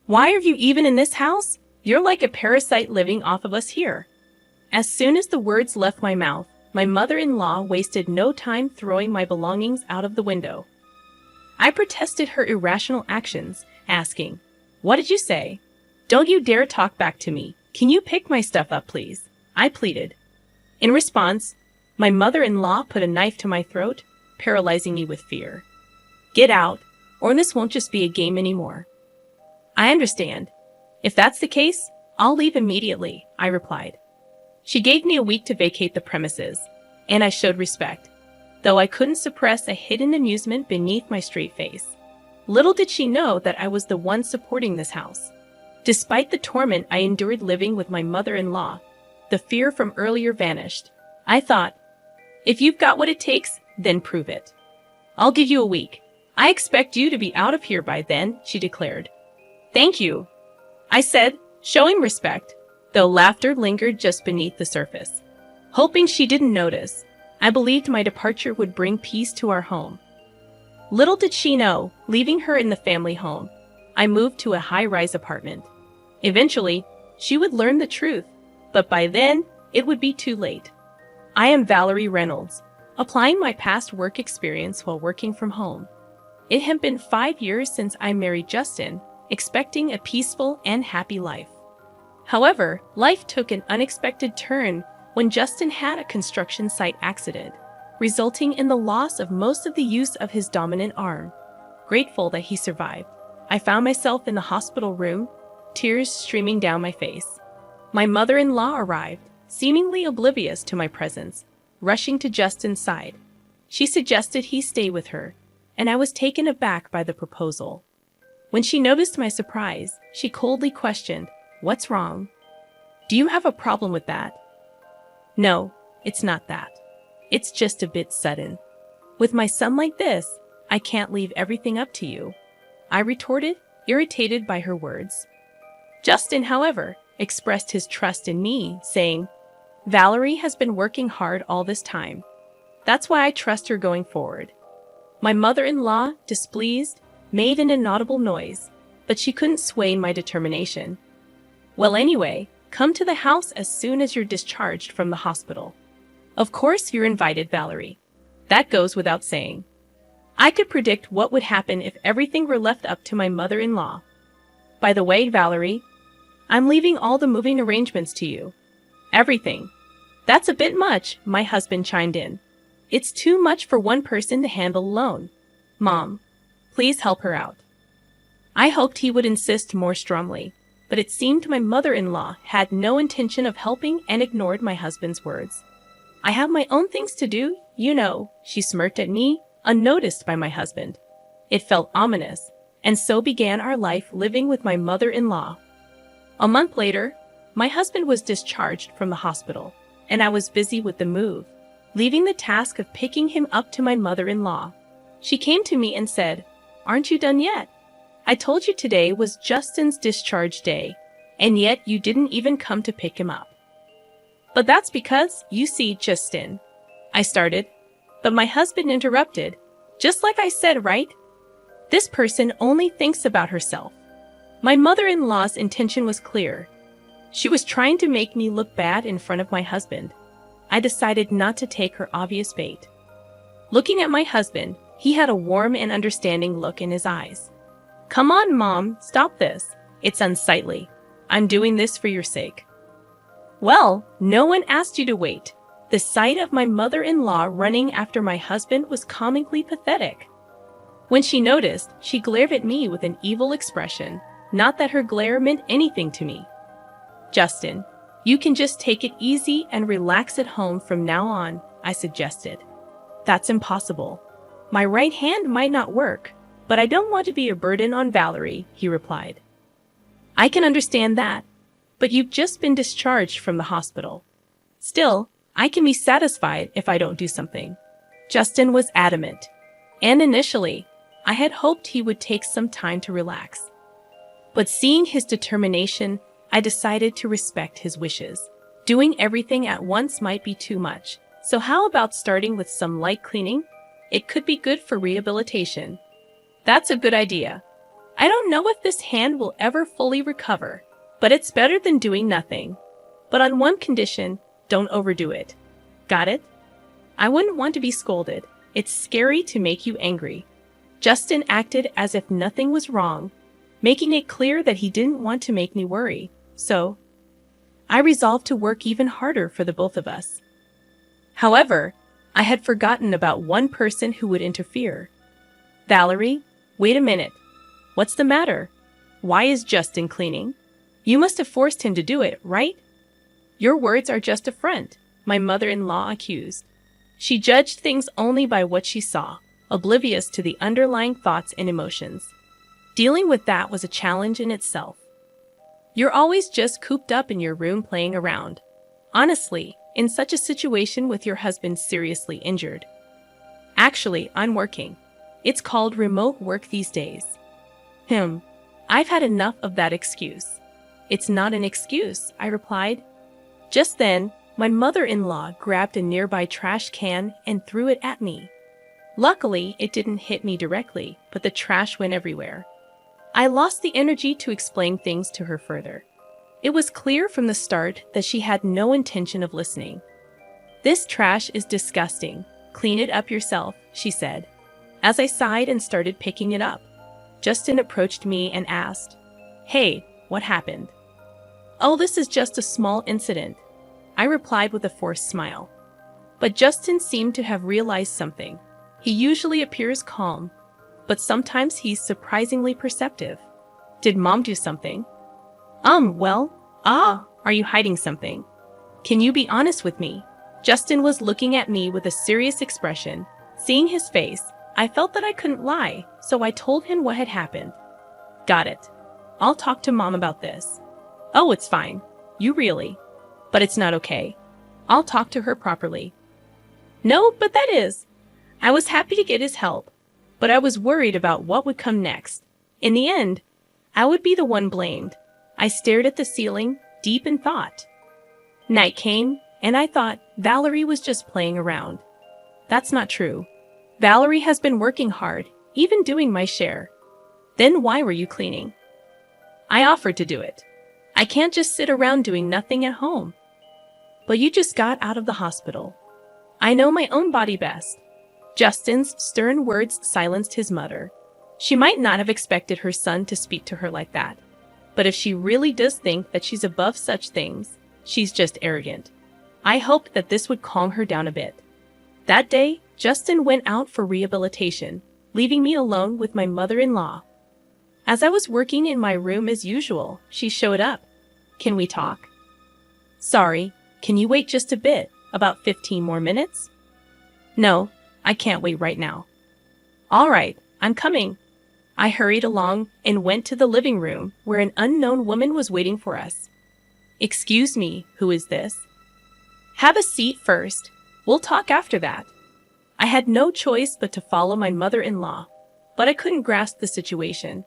Why are you even in this house? You're like a parasite living off of us here. As soon as the words left my mouth, my mother-in-law wasted no time throwing my belongings out of the window. I protested her irrational actions, asking, "What did you say? Don't you dare talk back to me. Can you pick my stuff up, please?" I pleaded. In response, my mother-in-law put a knife to my throat, paralyzing me with fear. "Get out, or this won't just be a game anymore." "I understand. If that's the case, I'll leave immediately," I replied. She gave me a week to vacate the premises, and I showed respect, though I couldn't suppress a hidden amusement beneath my straight face. Little did she know that I was the one supporting this house. Despite the torment I endured living with my mother-in-law, the fear from earlier vanished. I thought, if you've got what it takes, then prove it. "I'll give you a week. I expect you to be out of here by then," she declared. "Thank you," I said, showing respect, though laughter lingered just beneath the surface. Hoping she didn't notice, I believed my departure would bring peace to our home. Little did she know, leaving her in the family home, I moved to a high-rise apartment. Eventually, she would learn the truth, but by then, it would be too late. I am Valerie Reynolds, applying my past work experience while working from home. It had been 5 years since I married Justin, expecting a peaceful and happy life. However, life took an unexpected turn when Justin had a construction site accident, resulting in the loss of most of the use of his dominant arm. Grateful that he survived, I found myself in the hospital room, tears streaming down my face. My mother-in-law arrived, seemingly oblivious to my presence, rushing to Justin's side. She suggested he stay with her, and I was taken aback by the proposal. When she noticed my surprise, she coldly questioned, "What's wrong? Do you have a problem with that?" "No, it's not that. It's just a bit sudden. With my son like this, I can't leave everything up to you," I retorted, irritated by her words. Justin, however, expressed his trust in me, saying, "Valerie has been working hard all this time. That's why I trust her going forward." My mother-in-law, displeased, made an inaudible noise, but she couldn't sway my determination. "Well, anyway, come to the house as soon as you're discharged from the hospital. Of course you're invited, Valerie. That goes without saying." I could predict what would happen if everything were left up to my mother-in-law. "By the way, Valerie, I'm leaving all the moving arrangements to you." "Everything? That's a bit much," my husband chimed in. "It's too much for one person to handle alone. Mom, please help her out." I hoped he would insist more strongly, but it seemed my mother-in-law had no intention of helping and ignored my husband's words. "I have my own things to do, you know," she smirked at me, unnoticed by my husband. It felt ominous, and so began our life living with my mother-in-law. A month later, my husband was discharged from the hospital, and I was busy with the move, leaving the task of picking him up to my mother-in-law. She came to me and said, "Aren't you done yet? I told you today was Justin's discharge day, and yet you didn't even come to pick him up." "But that's because, you see, Justin," I started, but my husband interrupted. "Just like I said, right? This person only thinks about herself." My mother-in-law's intention was clear. She was trying to make me look bad in front of my husband. I decided not to take her obvious bait. Looking at my husband, he had a warm and understanding look in his eyes. "Come on, Mom, stop this. It's unsightly. I'm doing this for your sake." "Well, no one asked you to wait." The sight of my mother-in-law running after my husband was comically pathetic. When she noticed, she glared at me with an evil expression, not that her glare meant anything to me. "Justin, you can just take it easy and relax at home from now on," I suggested. "That's impossible. My right hand might not work, but I don't want to be a burden on Valerie," he replied. "I can understand that, but you've just been discharged from the hospital. Still, I can be satisfied if I don't do something." Justin was adamant, and initially, I had hoped he would take some time to relax. But seeing his determination, I decided to respect his wishes. Doing everything at once might be too much, so how about starting with some light cleaning? It could be good for rehabilitation. "That's a good idea. I don't know if this hand will ever fully recover, but it's better than doing nothing. But on one condition, don't overdo it. Got it? I wouldn't want to be scolded. It's scary to make you angry. Justin acted as if nothing was wrong, making it clear that he didn't want to make me worry. So, I resolved to work even harder for the both of us. However, I had forgotten about one person who would interfere. Valerie, wait a minute. What's the matter? Why is Justin cleaning? You must have forced him to do it, right? Your words are just a front, my mother-in-law accused. She judged things only by what she saw, oblivious to the underlying thoughts and emotions. Dealing with that was a challenge in itself. You're always just cooped up in your room playing around. Honestly, in such a situation with your husband seriously injured. Actually, I'm working. It's called remote work these days. I've had enough of that excuse. It's not an excuse, I replied. Just then, my mother-in-law grabbed a nearby trash can and threw it at me. Luckily, it didn't hit me directly, but the trash went everywhere. I lost the energy to explain things to her further. It was clear from the start that she had no intention of listening. This trash is disgusting. Clean it up yourself, she said. As I sighed and started picking it up, Justin approached me and asked, "Hey, what happened?" "Oh, this is just a small incident," I replied with a forced smile. But Justin seemed to have realized something. He usually appears calm, but sometimes he's surprisingly perceptive. "Did Mom do something?" Are you hiding something? Can you be honest with me?" Justin was looking at me with a serious expression. Seeing his face, I felt that I couldn't lie, so I told him what had happened. "Got it. I'll talk to Mom about this." "Oh, it's fine. You really. But it's not okay. I'll talk to her properly." "No, but that is." I was happy to get his help, but I was worried about what would come next. In the end, I would be the one blamed. I stared at the ceiling, deep in thought. Night came, and I thought Valerie was just playing around. That's not true. Valerie has been working hard, even doing my share. Then why were you cleaning? I offered to do it. I can't just sit around doing nothing at home. But you just got out of the hospital. I know my own body best. Justin's stern words silenced his mother. She might not have expected her son to speak to her like that. But if she really does think that she's above such things, she's just arrogant. I hoped that this would calm her down a bit. That day, Justin went out for rehabilitation, leaving me alone with my mother-in-law. As I was working in my room as usual, she showed up. "Can we talk?" "Sorry, can you wait just a bit, about 15 more minutes?" "No, I can't wait right now." "All right, I'm coming." I hurried along and went to the living room where an unknown woman was waiting for us. "Excuse me, who is this?" "Have a seat first. We'll talk after that." I had no choice but to follow my mother-in-law, but I couldn't grasp the situation.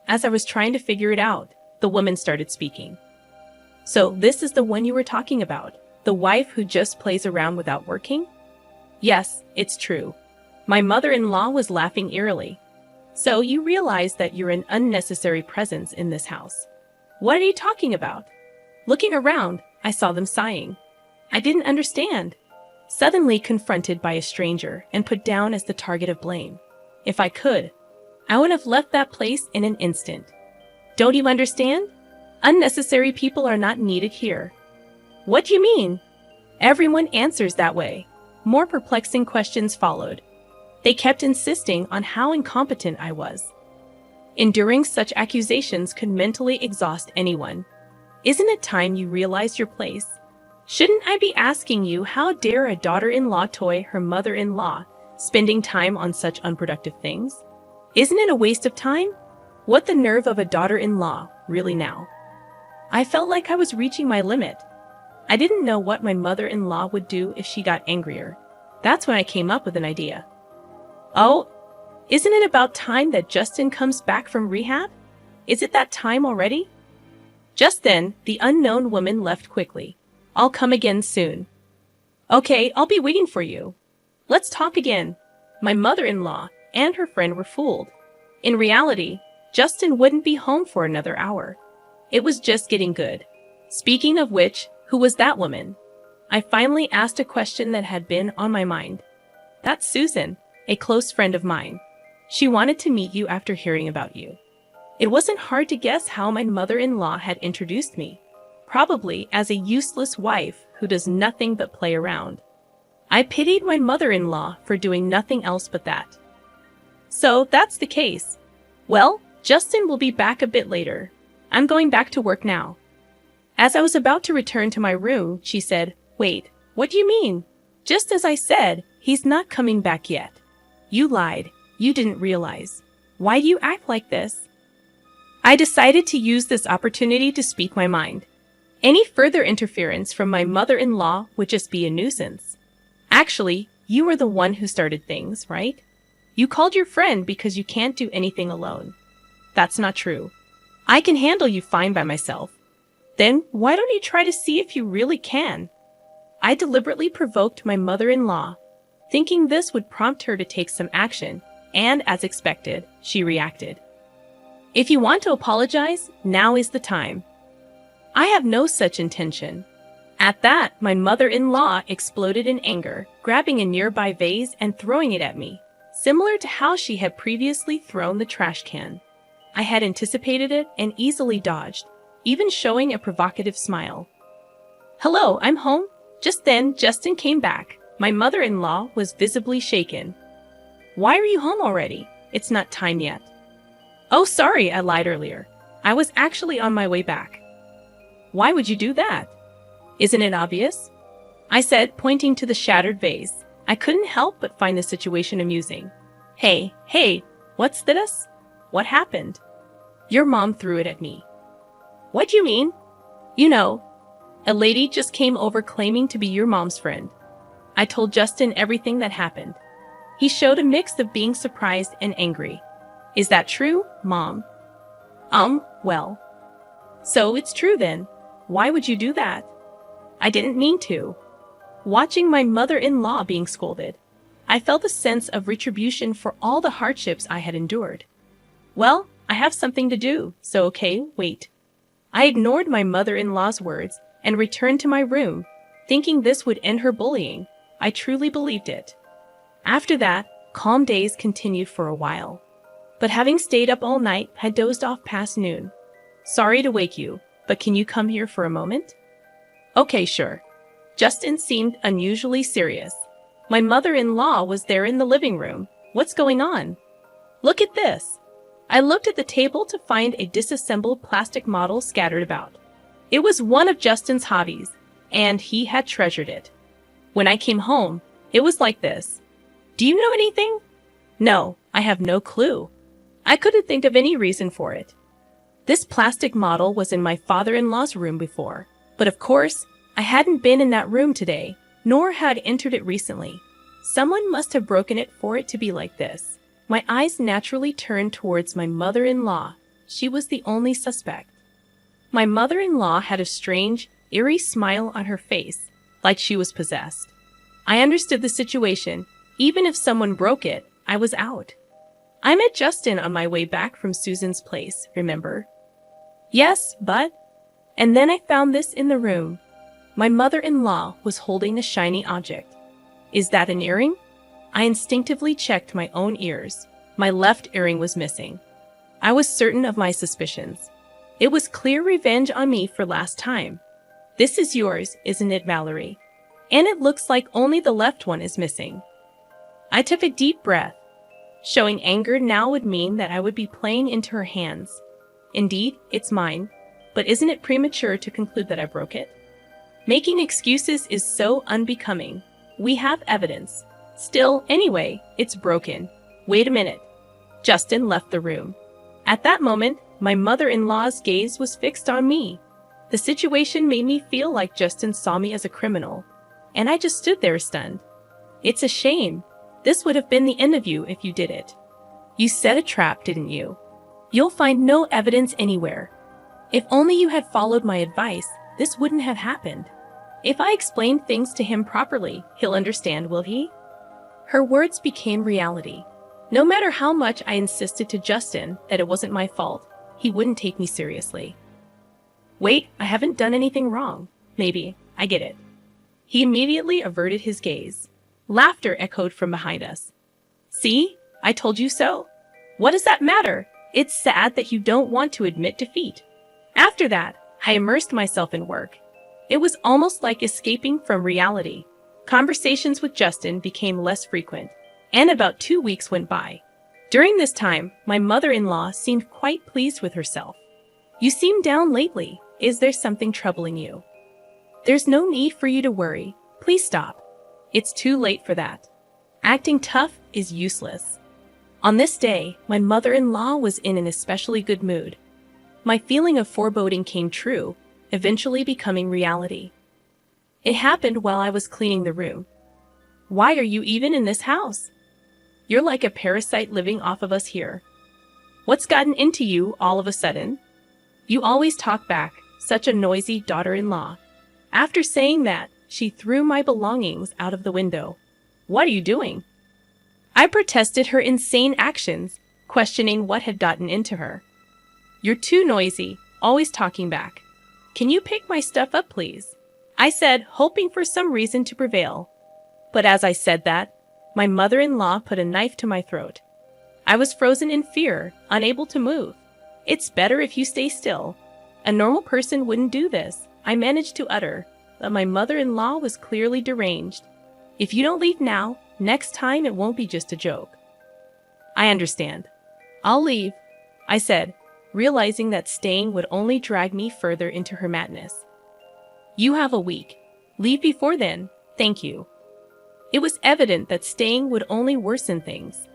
As I was trying to figure it out, the woman started speaking. "So this is the one you were talking about, the wife who just plays around without working?" "Yes, it's true." My mother-in-law was laughing eerily. "So you realize that you're an unnecessary presence in this house." "What are you talking about?" Looking around, I saw them sighing. I didn't understand. Suddenly confronted by a stranger and put down as the target of blame. If I could, I would have left that place in an instant. "Don't you understand? Unnecessary people are not needed here." "What do you mean?" Everyone answers that way. More perplexing questions followed. They kept insisting on how incompetent I was. Enduring such accusations could mentally exhaust anyone. Isn't it time you realized your place? Shouldn't I be asking you how dare a daughter-in-law toy her mother-in-law, spending time on such unproductive things? Isn't it a waste of time? What the nerve of a daughter-in-law, really now? I felt like I was reaching my limit. I didn't know what my mother-in-law would do if she got angrier. That's when I came up with an idea. "Oh, isn't it about time that Justin comes back from rehab? Is it that time already?" Just then, the unknown woman left quickly. "I'll come again soon." "Okay, I'll be waiting for you. Let's talk again." My mother-in-law and her friend were fooled. In reality, Justin wouldn't be home for another hour. It was just getting good. Speaking of which, who was that woman? I finally asked a question that had been on my mind. That's Susan, a close friend of mine. She wanted to meet you after hearing about you. It wasn't hard to guess how my mother-in-law had introduced me. Probably as a useless wife who does nothing but play around. I pitied my mother-in-law for doing nothing else but that. So that's the case. Well, Justin will be back a bit later. I'm going back to work now. As I was about to return to my room, she said, "Wait, what do you mean?" Just as I said, he's not coming back yet. You lied. You didn't realize. Why do you act like this? I decided to use this opportunity to speak my mind. Any further interference from my mother-in-law would just be a nuisance. Actually, you were the one who started things, right? You called your friend because you can't do anything alone. That's not true. I can handle you fine by myself. Then why don't you try to see if you really can? I deliberately provoked my mother-in-law, thinking this would prompt her to take some action, and as expected, she reacted. If you want to apologize, now is the time. I have no such intention. At that, my mother-in-law exploded in anger, grabbing a nearby vase and throwing it at me, similar to how she had previously thrown the trash can. I had anticipated it and easily dodged, even showing a provocative smile. "Hello, I'm home." Just then, Justin came back. My mother-in-law was visibly shaken. "Why are you home already? It's not time yet." "Oh, sorry, I lied earlier. I was actually on my way back." "Why would you do that?" "Isn't it obvious?" I said, pointing to the shattered vase. I couldn't help but find the situation amusing. Hey, what's this? What happened?" "Your mom threw it at me." "What do you mean?" "You know, a lady just came over claiming to be your mom's friend." I told Justin everything that happened. He showed a mix of being surprised and angry. "Is that true, Mom?" Well. So it's true then. Why would you do that?" "I didn't mean to." Watching my mother-in-law being scolded, I felt a sense of retribution for all the hardships I had endured. "Well, I have something to do, so okay, wait." I ignored my mother-in-law's words and returned to my room, thinking this would end her bullying. I truly believed it. After that, calm days continued for a while. But having stayed up all night, I dozed off past noon. "Sorry to wake you, but can you come here for a moment?" "Okay, sure." Justin seemed unusually serious. My mother-in-law was there in the living room. "What's going on?" "Look at this." I looked at the table to find a disassembled plastic model scattered about. It was one of Justin's hobbies, and he had treasured it. When I came home, it was like this. "Do you know anything?" "No, I have no clue." I couldn't think of any reason for it. This plastic model was in my father-in-law's room before, but of course, I hadn't been in that room today, nor had entered it recently. Someone must have broken it for it to be like this. My eyes naturally turned towards my mother-in-law. She was the only suspect. My mother-in-law had a strange, eerie smile on her face, like she was possessed. I understood the situation. Even if someone broke it, I was out. I met Justin on my way back from Susan's place, remember? Yes, but... And then I found this in the room. My mother-in-law was holding a shiny object. Is that an earring? I instinctively checked my own ears. My left earring was missing. I was certain of my suspicions. It was clear revenge on me for last time. "This is yours, isn't it, Mallory? And it looks like only the left one is missing." I took a deep breath. Showing anger now would mean that I would be playing into her hands. Indeed, it's mine. But isn't it premature to conclude that I broke it? Making excuses is so unbecoming. We have evidence. Still, anyway, it's broken. Wait a minute. Justin left the room. At that moment, my mother-in-law's gaze was fixed on me. The situation made me feel like Justin saw me as a criminal, and I just stood there stunned. "It's a shame. This would have been the end of you if you did it. You set a trap, didn't you? You'll find no evidence anywhere. If only you had followed my advice, this wouldn't have happened. If I explain things to him properly, he'll understand, will he?" Her words became reality. No matter how much I insisted to Justin that it wasn't my fault, he wouldn't take me seriously. Wait, I haven't done anything wrong. Maybe, I get it. He immediately averted his gaze. Laughter echoed from behind us. See? I told you so. What does that matter? It's sad that you don't want to admit defeat. After that, I immersed myself in work. It was almost like escaping from reality. Conversations with Justin became less frequent, and about 2 weeks went by. During this time, my mother-in-law seemed quite pleased with herself. You seem down lately. Is there something troubling you? There's no need for you to worry. Please stop. It's too late for that. Acting tough is useless. On this day, my mother-in-law was in an especially good mood. My feeling of foreboding came true, eventually becoming reality. It happened while I was cleaning the room. Why are you even in this house? You're like a parasite living off of us here. What's gotten into you all of a sudden? You always talk back, such a noisy daughter-in-law. After saying that, she threw my belongings out of the window. What are you doing? I protested her insane actions, questioning what had gotten into her. You're too noisy, always talking back. Can you pick my stuff up, please? I said, hoping for some reason to prevail. But as I said that, my mother-in-law put a knife to my throat. I was frozen in fear, unable to move. It's better if you stay still. A normal person wouldn't do this, I managed to utter, but my mother-in-law was clearly deranged. If you don't leave now, next time it won't be just a joke. I understand. I'll leave, I said, realizing that staying would only drag me further into her madness. You have a week. Leave before then, thank you. It was evident that staying would only worsen things.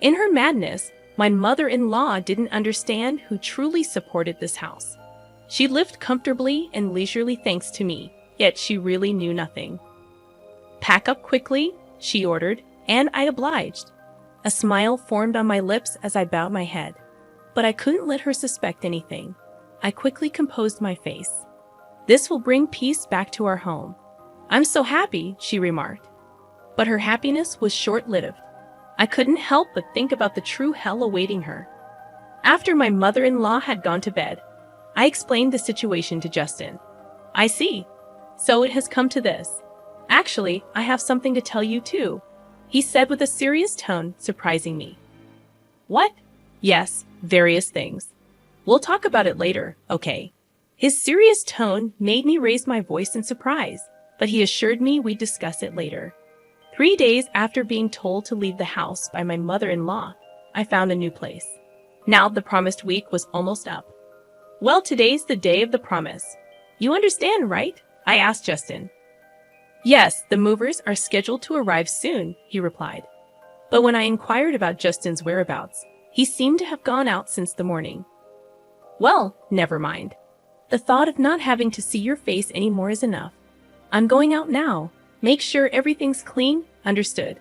In her madness, my mother-in-law didn't understand who truly supported this house. She lived comfortably and leisurely thanks to me, yet she really knew nothing. Pack up quickly, she ordered, and I obliged. A smile formed on my lips as I bowed my head. But I couldn't let her suspect anything. I quickly composed my face. This will bring peace back to our home. I'm so happy, she remarked. But her happiness was short-lived. I couldn't help but think about the true hell awaiting her. After my mother-in-law had gone to bed, I explained the situation to Justin. I see. So it has come to this. Actually, I have something to tell you too, he said with a serious tone, surprising me. What? Yes, various things. We'll talk about it later, okay? His serious tone made me raise my voice in surprise, but he assured me we'd discuss it later. 3 days after being told to leave the house by my mother-in-law, I found a new place. Now the promised week was almost up. Well, today's the day of the promise. You understand, right? I asked Justin. Yes, the movers are scheduled to arrive soon, he replied. But when I inquired about Justin's whereabouts, he seemed to have gone out since the morning. Well, never mind. The thought of not having to see your face anymore is enough. I'm going out now. Make sure everything's clean, understood?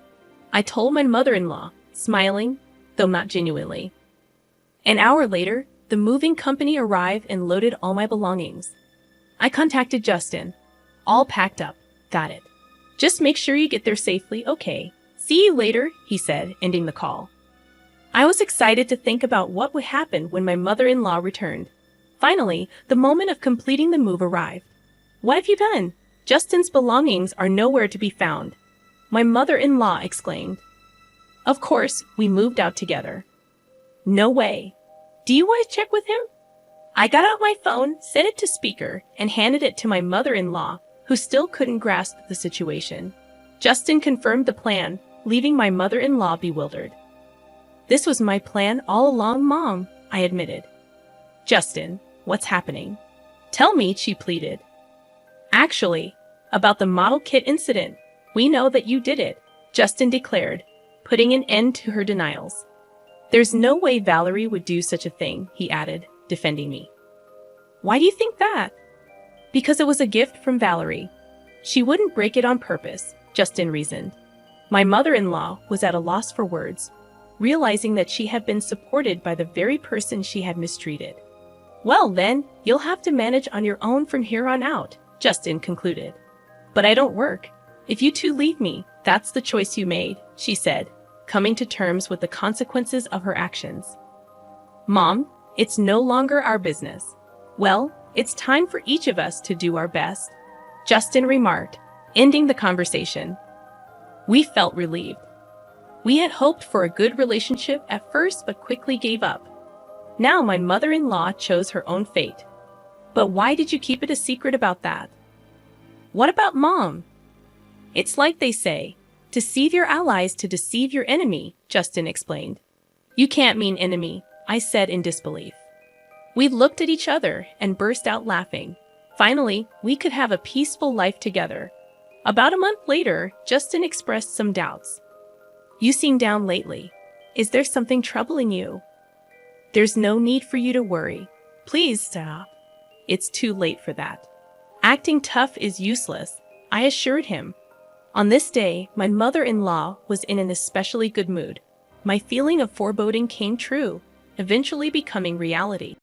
I told my mother-in-law, smiling, though not genuinely. An hour later, the moving company arrived and loaded all my belongings. I contacted Justin. All packed up. Got it. Just make sure you get there safely, okay? See you later, he said, ending the call. I was excited to think about what would happen when my mother-in-law returned. Finally, the moment of completing the move arrived. What have you done? Justin's belongings are nowhere to be found. My mother-in-law exclaimed. Of course, we moved out together. No way. Do you want to check with him? I got out my phone, set it to speaker, and handed it to my mother-in-law, who still couldn't grasp the situation. Justin confirmed the plan, leaving my mother-in-law bewildered. This was my plan all along, Mom, I admitted. Justin, what's happening? Tell me, she pleaded. Actually, about the model kit incident, we know that you did it, Justin declared, putting an end to her denials. There's no way Valerie would do such a thing, he added, defending me. Why do you think that? Because it was a gift from Valerie. She wouldn't break it on purpose, Justin reasoned. My mother-in-law was at a loss for words, realizing that she had been supported by the very person she had mistreated. Well then, you'll have to manage on your own from here on out, Justin concluded. But I don't work. If you two leave me, that's the choice you made, she said, coming to terms with the consequences of her actions. Mom, it's no longer our business. Well, it's time for each of us to do our best, Justin remarked, ending the conversation. We felt relieved. We had hoped for a good relationship at first but quickly gave up. Now my mother-in-law chose her own fate. But why did you keep it a secret about that? What about Mom? It's like they say, deceive your allies to deceive your enemy, Justin explained. You can't mean enemy, I said in disbelief. We looked at each other and burst out laughing. Finally, we could have a peaceful life together. About a month later, Justin expressed some doubts. You seem down lately. Is there something troubling you? There's no need for you to worry. Please stop. It's too late for that. Acting tough is useless, I assured him. On this day, my mother-in-law was in an especially good mood. My feeling of foreboding came true, eventually becoming reality.